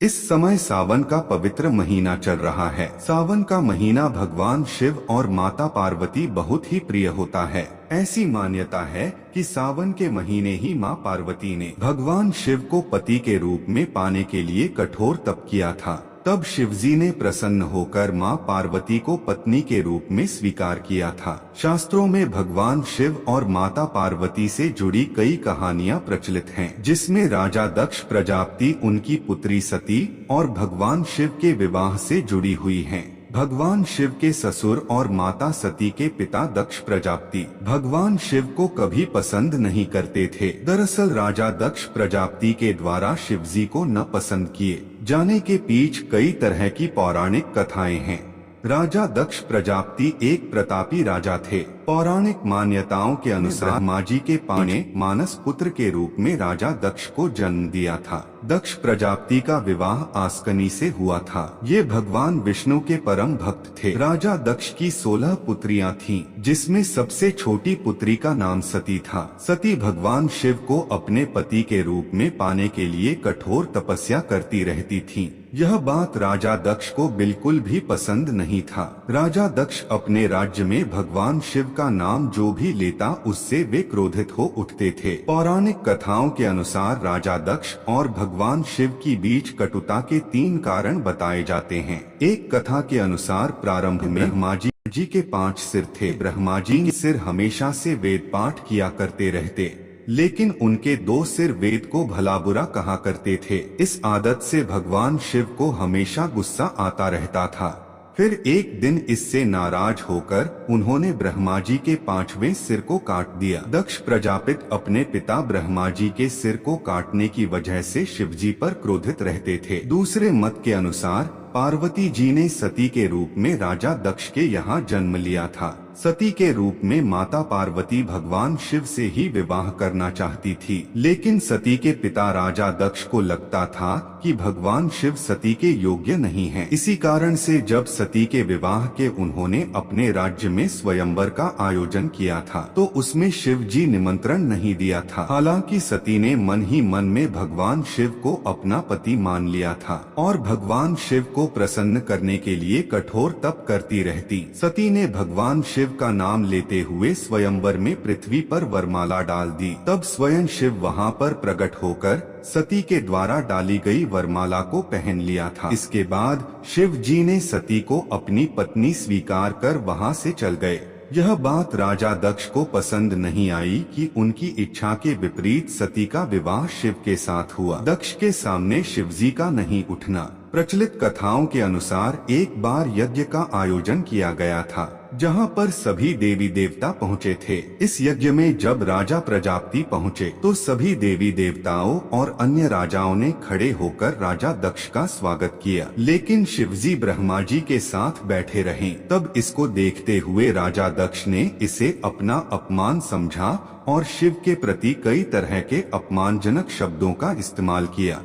इस समय सावन का पवित्र महीना चल रहा है। सावन का महीना भगवान शिव और माता पार्वती बहुत ही प्रिय होता है। ऐसी मान्यता है कि सावन के महीने ही माँ पार्वती ने भगवान शिव को पति के रूप में पाने के लिए कठोर तप किया था। तब शिवजी ने प्रसन्न होकर माँ पार्वती को पत्नी के रूप में स्वीकार किया था। शास्त्रों में भगवान शिव और माता पार्वती से जुड़ी कई कहानियाँ प्रचलित हैं, जिसमें राजा दक्ष प्रजापति, उनकी पुत्री सती और भगवान शिव के विवाह से जुड़ी हुई हैं। भगवान शिव के ससुर और माता सती के पिता दक्ष प्रजापति भगवान शिव को कभी पसंद नहीं करते थे। दरअसल राजा दक्ष प्रजापति के द्वारा शिवजी को न पसंद किए जाने के पीछे कई तरह की पौराणिक कथाएं हैं। राजा दक्ष प्रजापति एक प्रतापी राजा थे। पौराणिक मान्यताओं के अनुसार ब्रह्मा जी के पाने मानस पुत्र के रूप में राजा दक्ष को जन्म दिया था। दक्ष प्रजापति का विवाह आस्कनी से हुआ था। ये भगवान विष्णु के परम भक्त थे। राजा दक्ष की 16 पुत्रियां थीं, जिसमें सबसे छोटी पुत्री का नाम सती था। सती भगवान शिव को अपने पति के रूप में पाने के लिए कठोर तपस्या करती रहती थीं। यह बात राजा दक्ष को बिल्कुल भी पसंद नहीं था। राजा दक्ष अपने राज्य में भगवान शिव का नाम जो भी लेता उससे वे क्रोधित हो उठते थे। पौराणिक कथाओं के अनुसार राजा दक्ष और भगवान शिव की बीच कटुता के 3 कारण बताए जाते हैं। एक कथा के अनुसार प्रारंभ में ब्रह्मा जी के 5 सिर थे। ब्रह्मा जी के सिर हमेशा से वेद पाठ किया करते रहते, लेकिन उनके 2 सिर वेद को भला बुरा कहा करते थे। इस आदत से भगवान शिव को हमेशा गुस्सा आता रहता था। फिर एक दिन इससे नाराज होकर उन्होंने ब्रह्मा जी के 5वें सिर को काट दिया। दक्ष प्रजापति अपने पिता ब्रह्मा जी के सिर को काटने की वजह से शिवजी पर क्रोधित रहते थे। दूसरे मत के अनुसार पार्वती जी ने सती के रूप में राजा दक्ष के यहाँ जन्म लिया था। सती के रूप में माता पार्वती भगवान शिव से ही विवाह करना चाहती थी, लेकिन सती के पिता राजा दक्ष को लगता था कि भगवान शिव सती के योग्य नहीं हैं। इसी कारण से जब सती के विवाह के उन्होंने अपने राज्य में स्वयंवर का आयोजन किया था, तो उसमें शिव जी निमंत्रण नहीं दिया था। हालांकि सती ने मन ही मन में भगवान शिव को अपना पति मान लिया था और भगवान शिव को प्रसन्न करने के लिए कठोर तप करती रहती। सती ने भगवान शिव का नाम लेते हुए स्वयंवर में पृथ्वी पर वरमाला डाल दी। तब स्वयं शिव वहां पर प्रकट होकर सती के द्वारा डाली गई वरमाला को पहन लिया था। इसके बाद शिव जी ने सती को अपनी पत्नी स्वीकार कर वहां से चल गए। यह बात राजा दक्ष को पसंद नहीं आई कि उनकी इच्छा के विपरीत सती का विवाह शिव के साथ हुआ। दक्ष के सामने शिवजी का नहीं उठना। प्रचलित कथाओं के अनुसार एक बार यज्ञ का आयोजन किया गया था, जहां पर सभी देवी देवता पहुंचे थे। इस यज्ञ में जब राजा प्रजापति पहुंचे तो सभी देवी देवताओं और अन्य राजाओं ने खड़े होकर राजा दक्ष का स्वागत किया, लेकिन शिवजी ब्रह्मा जी के साथ बैठे रहे। तब इसको देखते हुए राजा दक्ष ने इसे अपना अपमान समझा और शिव के प्रति कई तरह के अपमानजनक शब्दों का इस्तेमाल किया।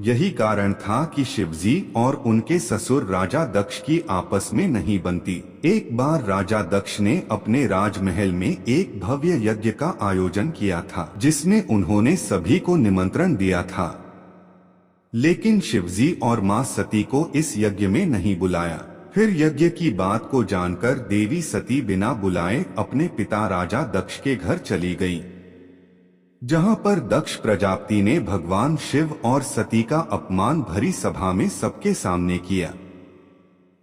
यही कारण था कि शिवजी और उनके ससुर राजा दक्ष की आपस में नहीं बनती। एक बार राजा दक्ष ने अपने राजमहल में एक भव्य यज्ञ का आयोजन किया था, जिसमें उन्होंने सभी को निमंत्रण दिया था, लेकिन शिवजी और मां सती को इस यज्ञ में नहीं बुलाया। फिर यज्ञ की बात को जानकर देवी सती बिना बुलाए अपने पिता राजा दक्ष के घर चली गयी, जहां पर दक्ष प्रजापति ने भगवान शिव और सती का अपमान भरी सभा में सबके सामने किया।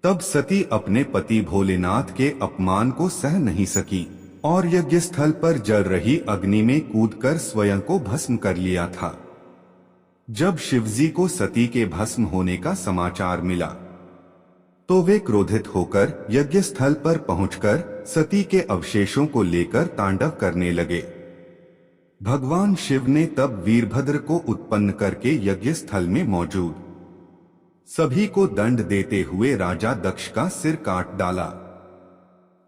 तब सती अपने पति भोलेनाथ के अपमान को सह नहीं सकी और यज्ञ स्थल पर जल रही अग्नि में कूदकर स्वयं को भस्म कर लिया था। जब शिवजी को सती के भस्म होने का समाचार मिला तो वे क्रोधित होकर यज्ञ स्थल पर पहुंचकर सती के अवशेषों को लेकर तांडव करने लगे। भगवान शिव ने तब वीरभद्र को उत्पन्न करके यज्ञ स्थल में मौजूद सभी को दंड देते हुए राजा दक्ष का सिर काट डाला।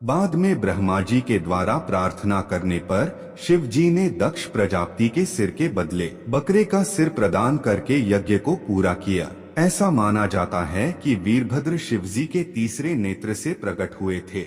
बाद में ब्रह्मा जी के द्वारा प्रार्थना करने पर शिव जी ने दक्ष प्रजापति के सिर के बदले बकरे का सिर प्रदान करके यज्ञ को पूरा किया। ऐसा माना जाता है कि वीरभद्र शिवजी के तीसरे नेत्र से प्रकट हुए थे।